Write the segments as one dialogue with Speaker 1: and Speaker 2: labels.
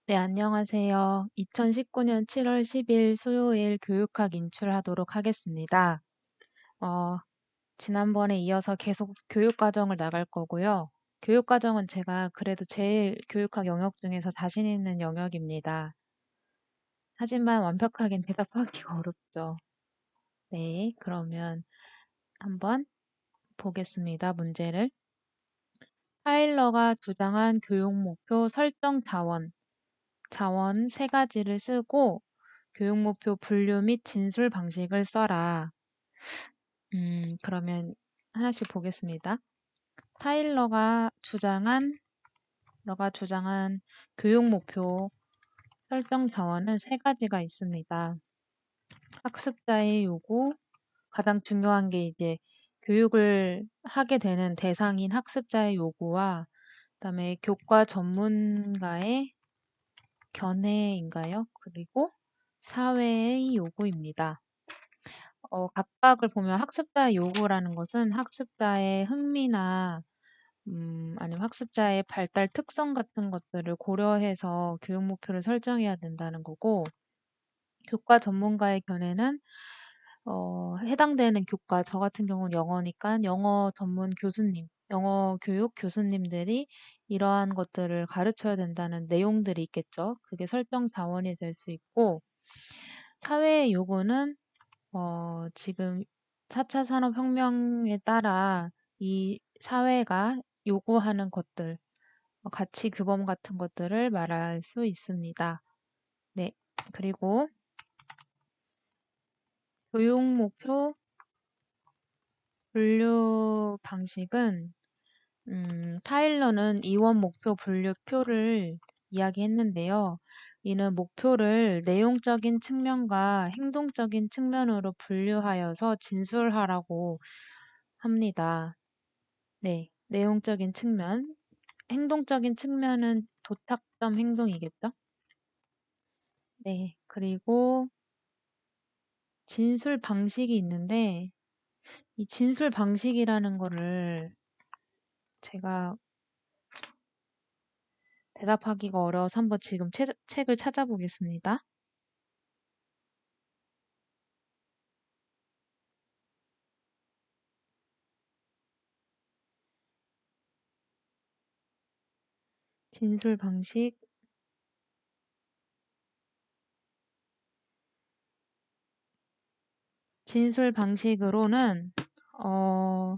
Speaker 1: 네, 안녕하세요. 2019년 7월 10일 수요일 교육학 인출하도록 하겠습니다. 어, 지난번에 이어서 계속 교육과정을 나갈 거고요. 교육과정은 제가 그래도 제일 교육학 영역 중에서 자신 있는 영역입니다. 하지만 완벽하게 대답하기가 어렵죠. 네, 그러면 한번 보겠습니다. 문제를. 타일러가 주장한 교육 목표 설정 자원 세 가지를 쓰고 교육 목표 분류 및 진술 방식을 써라. 그러면 하나씩 보겠습니다. 타일러가 주장한 교육 목표 설정 자원은 세 가지가 있습니다. 학습자의 요구, 가장 중요한 게 이제 교육을 하게 되는 대상인 학습자의 요구와 그다음에 교과 전문가의 견해인가요? 그리고 사회의 요구입니다. 각각을 보면 학습자의 요구라는 것은 학습자의 흥미나 아니면 학습자의 발달 특성 같은 것들을 고려해서 교육 목표를 설정해야 된다는 거고, 교과 전문가의 견해는 해당되는 교과, 저 같은 경우는 영어니까 영어 전문 교수님, 영어 교육 교수님들이 이러한 것들을 가르쳐야 된다는 내용들이 있겠죠. 그게 설정 자원이 될 수 있고, 사회의 요구는 지금 4차 산업혁명에 따라 이 사회가 요구하는 것들, 가치 규범 같은 것들을 말할 수 있습니다. 네. 그리고 교육 목표 분류 방식은 타일러는 이원 목표 분류표를 이야기했는데요. 이는 목표를 내용적인 측면과 행동적인 측면으로 분류하여서 진술하라고 합니다. 네, 내용적인 측면, 행동적인 측면은 도착점 행동이겠죠? 네, 그리고 진술 방식이 있는데 이 진술 방식이라는 거를 제가 대답하기가 어려워서 한번 지금 책을 찾아보겠습니다. 진술 방식, 진술 방식으로는 어,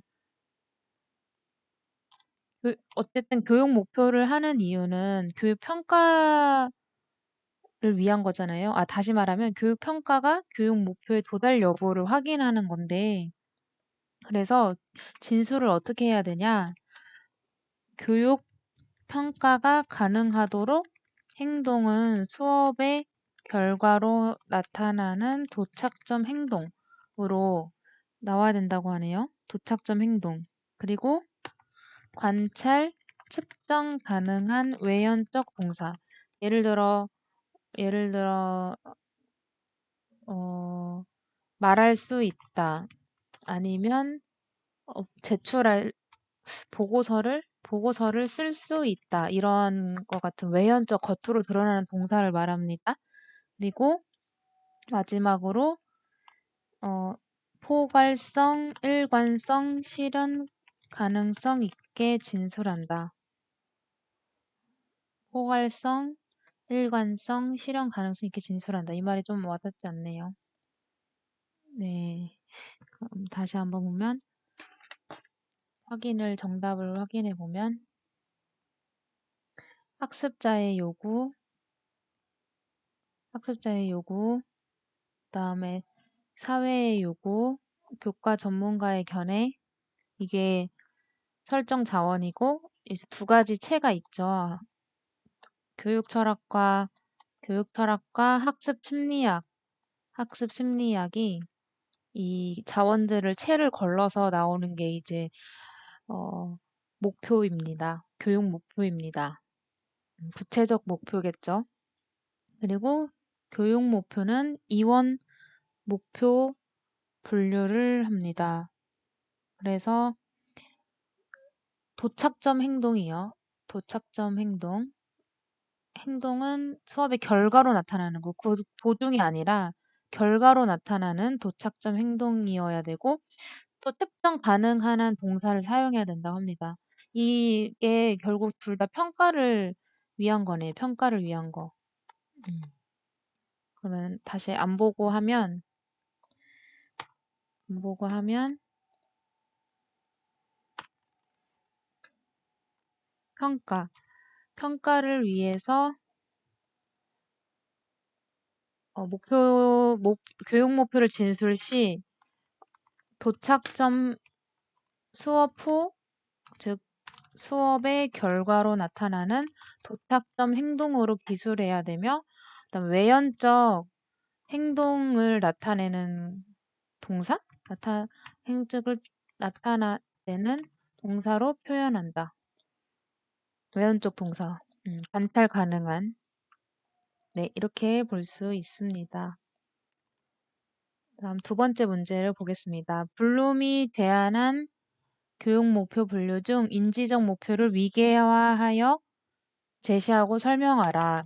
Speaker 1: 어쨌든 교육 목표를 하는 이유는 교육 평가를 위한 거잖아요. 다시 말하면 교육 평가가 교육 목표의 도달 여부를 확인하는 건데, 그래서 진술을 어떻게 해야 되냐? 교육 평가가 가능하도록 행동은 수업의 결과로 나타나는 도착점 행동으로 나와야 된다고 하네요. 도착점 행동. 그리고 관찰, 측정 가능한 외연적 동사. 예를 들어, 예를 들어, 어, 말할 수 있다. 아니면 제출할 보고서를 쓸 수 있다. 이런 것 같은 외연적 겉으로 드러나는 동사를 말합니다. 그리고 마지막으로 어, 포괄성, 일관성, 실현 가능성 있게 진술한다. 포괄성, 일관성, 실현 가능성 있게 진술한다. 이 말이 좀 와닿지 않네요. 네. 그럼 다시 한번 보면 정답을 확인해 보면 학습자의 요구, 학습자의 요구, 그다음에 사회의 요구, 교과 전문가의 견해, 이게 설정 자원이고, 이제 두 가지 체가 있죠. 교육 철학과 학습 심리학이 이 자원들을 체를 걸러서 나오는 게 이제 목표입니다. 교육 목표입니다. 구체적 목표겠죠. 그리고 교육 목표는 이원 목표 분류를 합니다. 그래서 도착점 행동이요. 도착점 행동. 행동은 수업의 결과로 나타나는 거, 도중이 아니라 결과로 나타나는 도착점 행동이어야 되고 또 특정 가능한 동사를 사용해야 된다고 합니다. 이게 결국 둘 다 평가를 위한 거네. 평가를 위한 거. 음. 그러면 다시 안 보고 하면 평가. 평가를 위해서 교육 목표를 진술 시 도착점 수업 후, 즉 수업의 결과로 나타나는 도착점 행동으로 기술해야 되며, 그다음 외연적 행동을 나타내는 동사? 행적을 나타내는 동사로 표현한다. 외연적 동사. 관찰 가능한. 네, 이렇게 볼 수 있습니다. 다음 두 번째 문제를 보겠습니다. 블룸이 제안한 교육 목표 분류 중 인지적 목표를 위계화하여 제시하고 설명하라.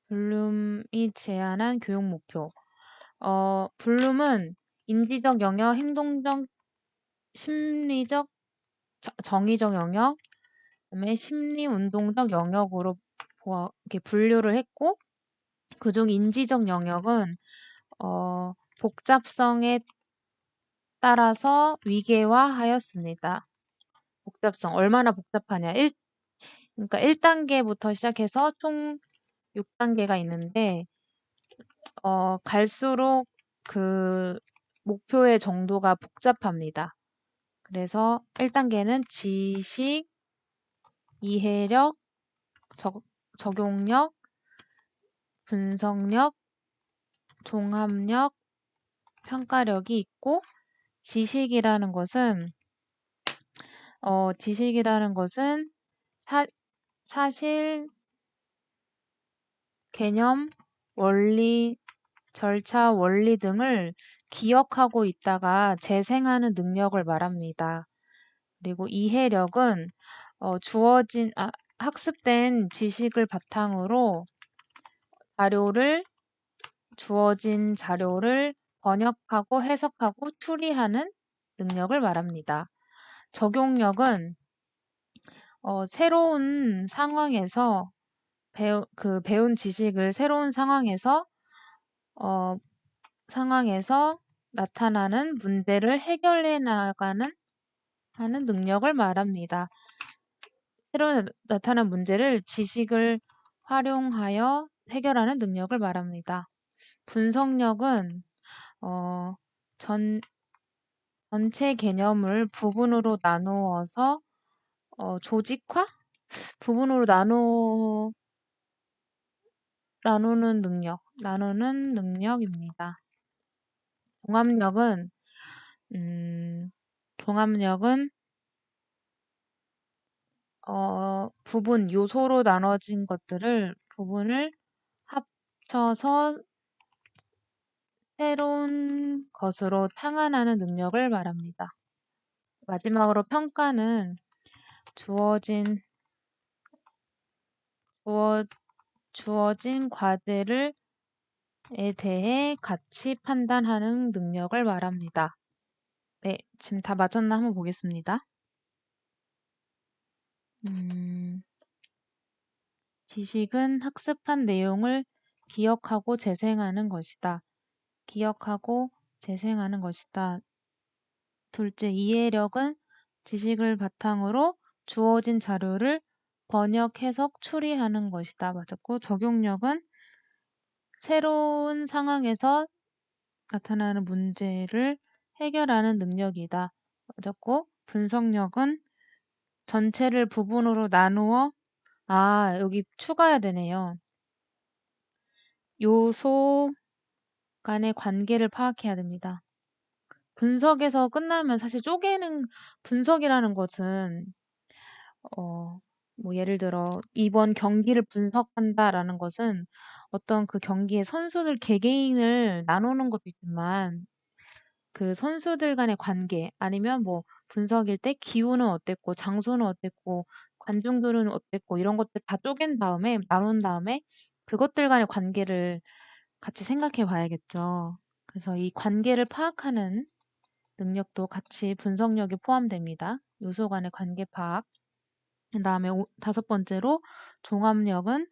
Speaker 1: 블룸이 제안한 교육 목표. 블룸은 인지적 영역, 행동적, 심리적, 정의적 영역, 그다음에 심리 운동적 영역으로 이렇게 분류를 했고, 그중 인지적 영역은 복잡성에 따라서 위계화하였습니다. 복잡성 얼마나 복잡하냐? 그러니까 1단계부터 시작해서 총 6단계가 있는데 갈수록 그 목표의 정도가 복잡합니다. 그래서 1단계는 지식, 이해력, 적용력, 분석력, 종합력, 평가력이 있고 지식이라는 것은 사실, 개념, 원리, 절차, 원리 등을 기억하고 있다가 재생하는 능력을 말합니다. 그리고 이해력은 학습된 지식을 바탕으로 주어진 자료를 번역하고 해석하고 추리하는 능력을 말합니다. 적용력은 새로운 상황에서 배운 지식을 새로운 상황에서 나타나는 문제를 해결해 나가는 하는 능력을 말합니다. 새로 나타난 문제를 지식을 활용하여 해결하는 능력을 말합니다. 분석력은 전체 개념을 부분으로 나누어서 조직화? 부분으로 나누는 능력입니다. 종합력은 요소로 나눠진 부분을 합쳐서 새로운 것으로 창안하는 능력을 말합니다. 마지막으로 평가는 주어진 과제에 대해 가치 판단하는 능력을 말합니다. 네, 지금 다 맞췄나 한번 보겠습니다. 지식은 학습한 내용을 기억하고 재생하는 것이다. 둘째, 이해력은 지식을 바탕으로 주어진 자료를 번역, 해석, 추리하는 것이다. 맞았고, 적용력은 새로운 상황에서 나타나는 문제를 해결하는 능력이다. 맞았고, 분석력은 전체를 부분으로 나누어 여기 추가해야 되네요. 요소 간의 관계를 파악해야 됩니다. 분석에서 끝나면 사실 분석이라는 것은 예를 들어 이번 경기를 분석한다라는 것은 어떤 그 경기의 선수들 개개인을 나누는 것도 있지만 그 선수들 간의 관계 아니면 분석일 때 기후는 어땠고 장소는 어땠고 관중들은 어땠고 이런 것들 다 쪼갠 다음에 나눈 다음에 그것들 간의 관계를 같이 생각해 봐야겠죠. 그래서 이 관계를 파악하는 능력도 같이 분석력에 포함됩니다. 요소 간의 관계 파악. 그다음에 다섯 번째로 종합력은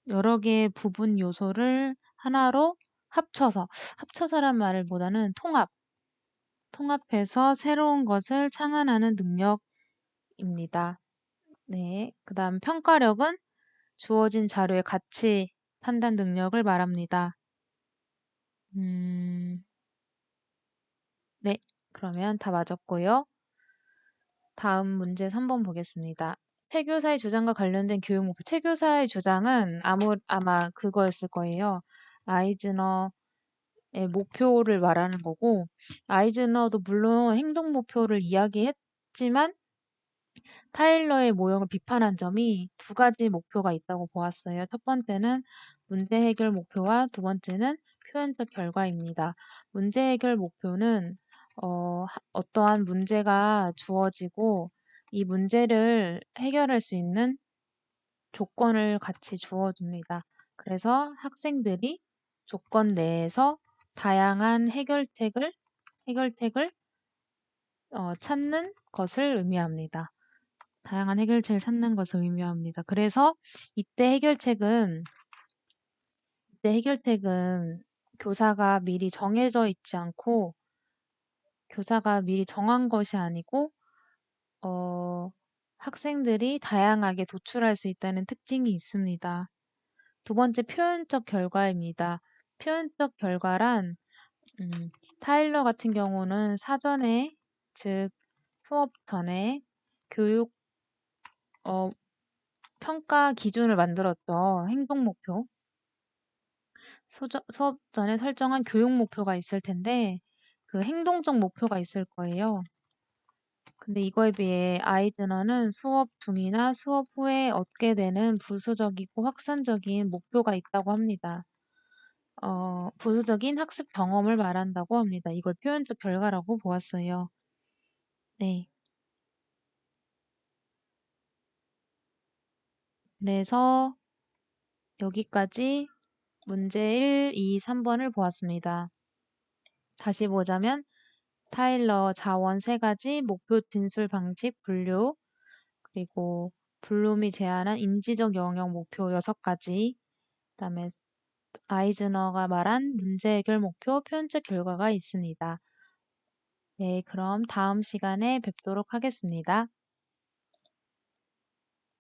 Speaker 1: 여러 개의 부분 요소를 하나로 합쳐서란 말보다는 통합해서 새로운 것을 창안하는 능력입니다. 네. 그다음 평가력은 주어진 자료의 가치 판단 능력을 말합니다. 네. 그러면 다 맞았고요. 다음 문제 3번 보겠습니다. 최교사의 주장과 관련된 교육 목표. 최교사의 주장은 아마 그거였을 거예요. 아이즈너의 목표를 말하는 거고, 아이즈너도 물론 행동 목표를 이야기했지만 타일러의 모형을 비판한 점이 두 가지 목표가 있다고 보았어요. 첫 번째는 문제 해결 목표와 두 번째는 표현적 결과입니다. 문제 해결 목표는 어떠한 문제가 주어지고 이 문제를 해결할 수 있는 조건을 같이 주어줍니다. 그래서 학생들이 조건 내에서 다양한 해결책을 찾는 것을 의미합니다. 다양한 해결책을 찾는 것을 의미합니다. 그래서 이때 해결책은 교사가 미리 정해져 있지 않고 교사가 미리 정한 것이 아니고 학생들이 다양하게 도출할 수 있다는 특징이 있습니다. 두 번째 표현적 결과입니다. 표현적 결과란 타일러 같은 경우는 사전에 즉 수업 전에 교육 평가 기준을 만들었죠. 행동 목표. 수업 전에 설정한 교육 목표가 있을 텐데 그 행동적 목표가 있을 거예요. 근데 이거에 비해 아이즈너는 수업 중이나 수업 후에 얻게 되는 부수적이고 확산적인 목표가 있다고 합니다. 부수적인 학습 경험을 말한다고 합니다. 이걸 표현적 결과라고 보았어요. 네. 그래서 여기까지 문제 1, 2, 3번을 보았습니다. 다시 보자면 타일러 자원 3가지, 목표 진술 방식 분류, 그리고 블룸이 제안한 인지적 영역 목표 6가지, 그다음에 아이즈너가 말한 문제 해결 목표, 표현적 결과가 있습니다. 네, 그럼 다음 시간에 뵙도록 하겠습니다.